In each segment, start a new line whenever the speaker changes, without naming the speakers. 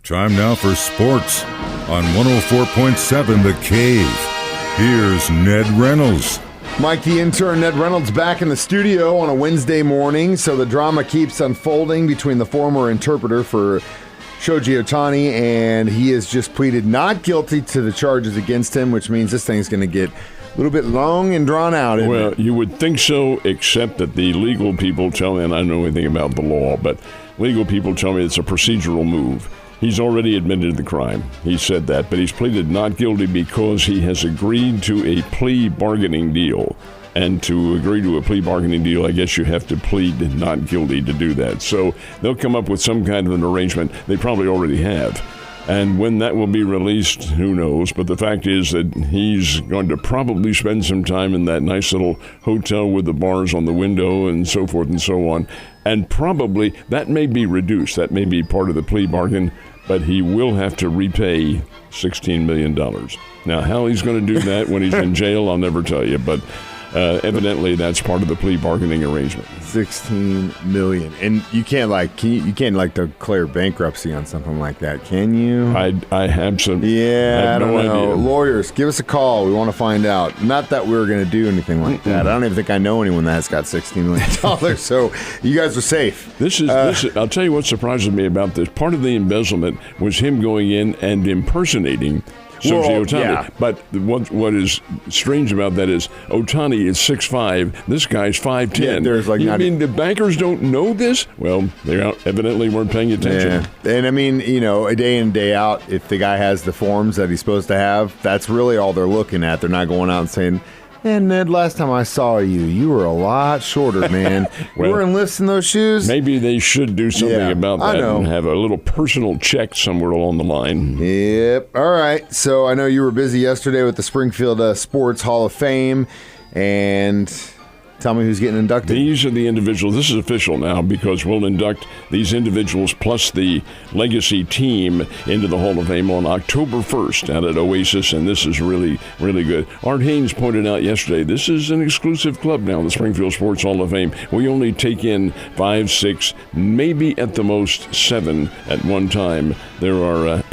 Time now for sports on 104.7 The Cave. Here's Ned Reynolds.
Mike the intern, Ned Reynolds, back in the studio on a Wednesday morning. So the drama keeps unfolding between the former interpreter for Shoji Ohtani, and he has just pleaded not guilty to the charges against him, which means this thing's going to get a little bit long and drawn out.
Well, you would think so, except that the legal people tell me, and I don't know anything about the law, but legal people tell me it's a procedural move. He's already admitted the crime. He said that, but he's pleaded not guilty because he has agreed to a plea bargaining deal. And to agree to a plea bargaining deal, I guess you have to plead not guilty to do that. So they'll come up with some kind of an arrangement. They probably already have. And when that will be released, who knows? But the fact is that he's going to probably spend some time in that nice little hotel with the bars on the window and so forth and so on. And probably that may be reduced. That may be part of the plea bargain. But he will have to repay $16 million. Now, how he's going to do that when he's in jail, I'll never tell you. But evidently, that's part of the plea bargaining arrangement.
$16 million, and you can't you can't declare bankruptcy on something like that, can you?
I have some.
Yeah,
I
don't know.
idea.
Lawyers, give us a call. We want to find out. Not that we're going to do anything like that. I don't even think I know anyone that's got $16 million. So you guys are safe.
This is. I'll tell you what surprises me about this. Part of the embezzlement was him going in and impersonating Shoji Ohtani. Yeah. But what is strange about that is Ohtani is 6'5". This guy's 5'10".
Yeah, there's
you mean the bankers don't know this? Well, they evidently weren't paying attention.
Yeah. And I mean, a day in, day out, if the guy has the forms that he's supposed to have, that's really all they're looking at. They're not going out and saying, "And Ned, last time I saw you, you were a lot shorter, man.
Well,
you were in lifts in those shoes."
Maybe they should do something about that and have a little personal check somewhere along the line.
Yep. All right. So I know you were busy yesterday with the Springfield Sports Hall of Fame, and tell me who's getting inducted.
These are the individuals. This is official now because we'll induct these individuals plus the legacy team into the Hall of Fame on October 1st out at Oasis, and this is really, really good. Art Haynes pointed out yesterday, this is an exclusive club now, the Springfield Sports Hall of Fame. We only take in 5, 6, maybe at the most 7 at one time. There are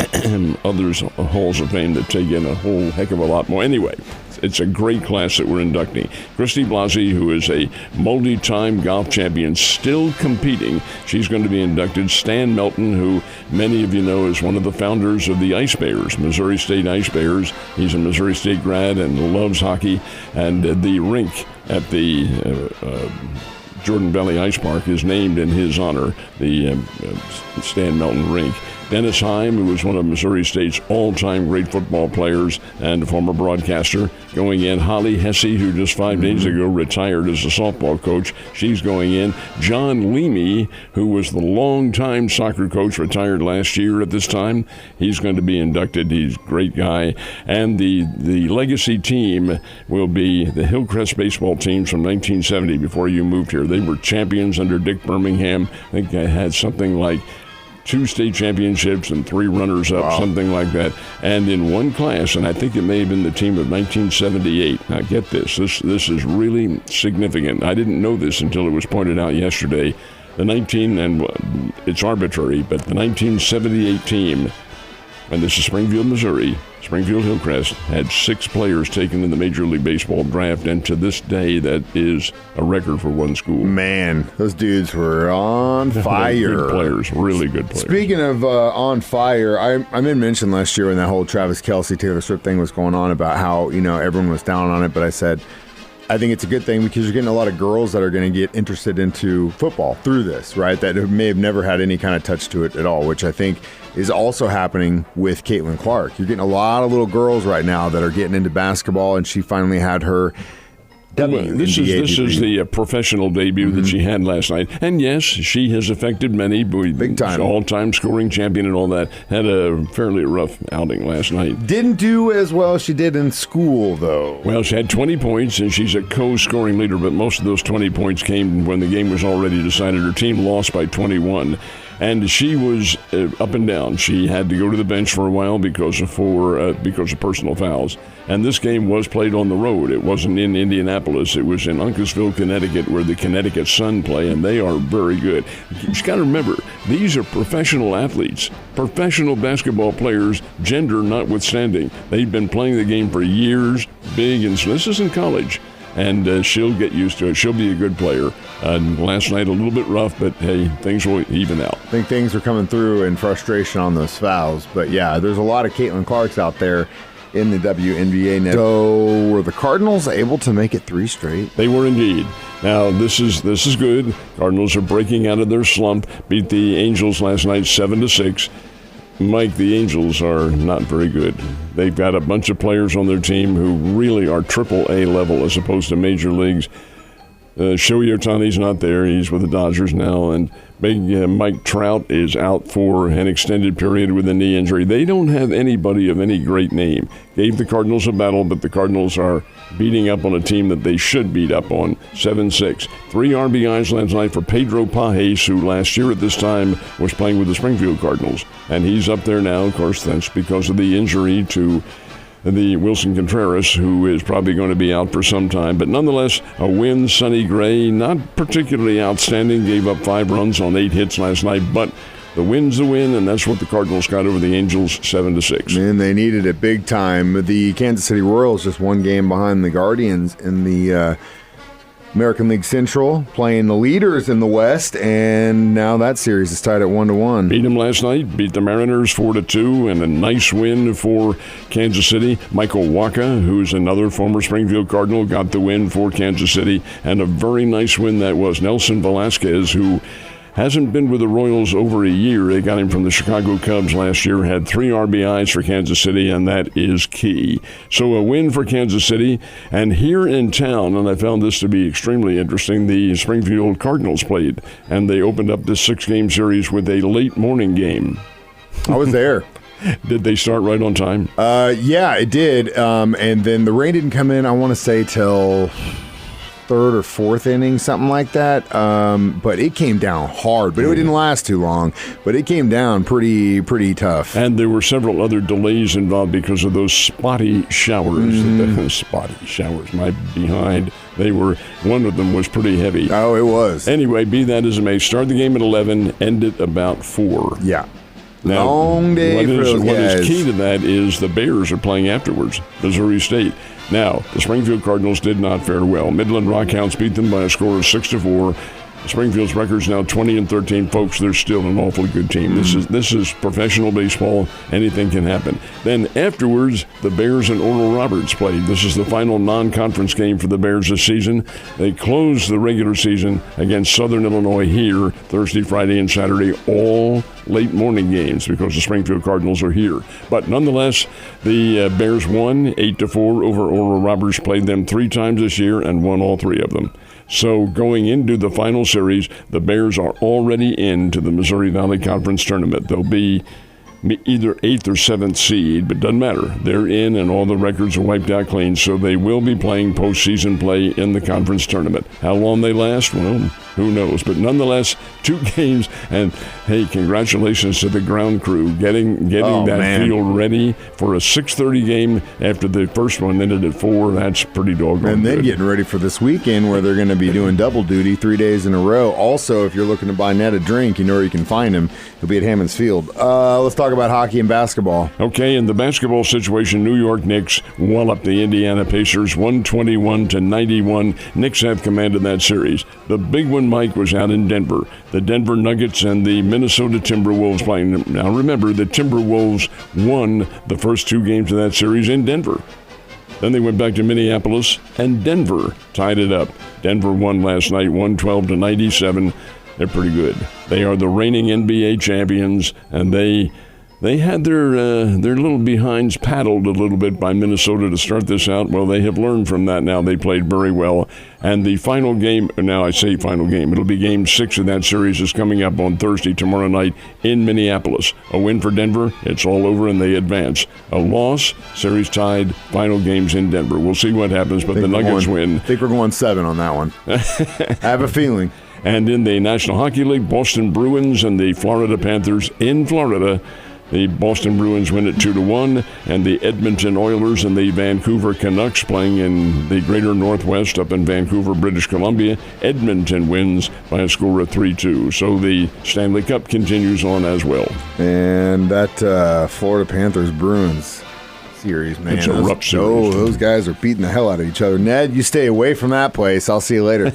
others, Halls of Fame, that take in a whole heck of a lot more. Anyway, it's a great class that we're inducting. Christy Blasey, who is a multi-time golf champion, still competing. She's going to be inducted. Stan Melton, who many of you know is one of the founders of the Ice Bears, Missouri State Ice Bears. He's a Missouri State grad and loves hockey. And the rink at the Jordan Valley Ice Park is named in his honor, the Stan Melton rink. Dennis Heim, who was one of Missouri State's all-time great football players and a former broadcaster, going in. Holly Hesse, who just 5 days ago retired as a softball coach, she's going in. John Leamy, who was the longtime soccer coach, retired last year at this time, he's going to be inducted. He's a great guy. And the legacy team will be the Hillcrest baseball teams from 1970 before you moved here. They were champions under Dick Birmingham. I think I had something like 2 state championships and 3 runners-up, something like that. And in one class, and I think it may have been the team of 1978. Now, get this. This is really significant. I didn't know this until it was pointed out yesterday. It's arbitrary, but the 1978 team, and this is Springfield, Missouri, Springfield Hillcrest, had 6 players taken in the Major League Baseball draft, and to this day, that is a record for one school.
Man, those dudes were on fire.
Good players, really good players.
Speaking of on fire, I made mention last year when that whole Travis Kelce, Taylor Swift thing was going on about how, everyone was down on it, but I said, I think it's a good thing because you're getting a lot of girls that are going to get interested into football through this, right? That may have never had any kind of touch to it at all, which I think is also happening with Caitlin Clark. You're getting a lot of little girls right now that are getting into basketball, and she finally had her
This is the professional debut that she had last night. And yes, she has affected many.
Big time.
All-time scoring champion and all that. Had a fairly rough outing last night.
Didn't do as well as she did in school, though.
Well, she had 20 points, and she's a co-scoring leader, but most of those 20 points came when the game was already decided. Her team lost by 21. and she was up and down. She had to go to the bench for a while because of personal fouls. And this game was played on the road. It wasn't in Indianapolis. It was in Uncasville, Connecticut, where the Connecticut Sun play, and they are very good. You just got to remember, these are professional athletes, professional basketball players, gender notwithstanding. They've been playing the game for years, big, and so this is in college. And she'll get used to it. She'll be a good player. Last night a little bit rough, but hey, things will even out.
I think things are coming through in frustration on those fouls. But yeah, there's a lot of Caitlin Clarks out there in the WNBA net. So were the Cardinals able to make it 3 straight?
They were indeed. Now this is good. Cardinals are breaking out of their slump. Beat the Angels last night 7-6. Mike, the Angels are not very good. They've got a bunch of players on their team who really are AAA level as opposed to major leagues. Shohei Ohtani's not there. He's with the Dodgers now. And big Mike Trout is out for an extended period with a knee injury. They don't have anybody of any great name. Gave the Cardinals a battle, but the Cardinals are beating up on a team that they should beat up on, 7-6. 3 RBIs last night for Pedro Pajes, who last year at this time was playing with the Springfield Cardinals. And he's up there now. Of course, that's because of the injury to the Wilson Contreras, who is probably going to be out for some time. But nonetheless, a win. Sonny Gray, not particularly outstanding, gave up 5 runs on 8 hits last night, but the win's the win, and that's what the Cardinals got over the Angels, 7-6.
Man, they needed it big time. The Kansas City Royals just 1 game behind the Guardians in the American League Central, playing the leaders in the West, and now that series is tied at 1-1.
Beat them last night, beat the Mariners 4-2, and a nice win for Kansas City. Michael Wacha, who's another former Springfield Cardinal, got the win for Kansas City, and a very nice win that was. Nelson Velasquez, who hasn't been with the Royals over a year. They got him from the Chicago Cubs last year, had 3 RBIs for Kansas City, and that is key. So a win for Kansas City. And here in town, and I found this to be extremely interesting, the Springfield Cardinals played, and they opened up this 6-game series with a late morning game.
I was there.
Did they start right on time?
Yeah, it did. And then the rain didn't come in, I want to say, till 3rd or 4th inning, something like that. But it came down hard. But it didn't last too long. But it came down pretty tough.
And there were several other delays involved because of those spotty showers. Spotty showers, my behind. One of them was pretty heavy.
Oh, it was.
Anyway, be that as it may, start the game at 11, end it about 4.
Yeah.
Now,
long day for those guys.
What is key to that is the Bears are playing afterwards, Missouri State. Now, the Springfield Cardinals did not fare well. Midland Rockhounds beat them by a score of 6-4. Springfield's record's now 20-13. Folks, they're still an awfully good team. This is professional baseball. Anything can happen. Then afterwards, the Bears and Oral Roberts played. This is the final non-conference game for the Bears this season. They closed the regular season against Southern Illinois here Thursday, Friday, and Saturday, all late morning games because the Springfield Cardinals are here. But nonetheless, the Bears won 8-4 over Oral Roberts. Played them 3 times this year and won all 3 of them. So going into the final series, the Bears are already into the Missouri Valley Conference Tournament. They'll be either 8th or 7th seed, but doesn't matter. They're in, and all the records are wiped out clean, so they will be playing postseason play in the conference tournament. How long they last? Well, who knows? But nonetheless, 2 games, and hey, congratulations to the ground crew getting that field ready for a 6:30 game after the first one ended at 4. That's pretty doggone good.
And then getting ready for this weekend where they're going to be doing double duty 3 days in a row. Also, if you're looking to buy Ned a drink, you know where you can find him. He'll be at Hammons Field. Let's talk about hockey and basketball.
Okay, in the basketball situation, New York Knicks walloped the Indiana Pacers 121-91. Knicks have commanded that series. The big one, Mike, was out in Denver. The Denver Nuggets and the Minnesota Timberwolves playing. Now remember, the Timberwolves won the first 2 games of that series in Denver. Then they went back to Minneapolis, and Denver tied it up. Denver won last night 112-97. They're pretty good. They are the reigning NBA champions, and they had their little behinds paddled a little bit by Minnesota to start this out. Well, they have learned from that now. They played very well. And the final game, now I say final game, it'll be game 6 of that series is coming up on Thursday, tomorrow night in Minneapolis. A win for Denver, it's all over and they advance. A loss, series tied, final games in Denver. We'll see what happens, but the Nuggets win.
I think we're going 7 on that one. I have a feeling.
And in the National Hockey League, Boston Bruins and the Florida Panthers in Florida. The Boston Bruins win it 2-1, and the Edmonton Oilers and the Vancouver Canucks playing in the Greater Northwest up in Vancouver, British Columbia. Edmonton wins by a score of 3-2. So the Stanley Cup continues on as well.
And that Florida Panthers Bruins series, man.
It's a rough series.
Oh, those guys are beating the hell out of each other. Ned, you stay away from that place. I'll see you later.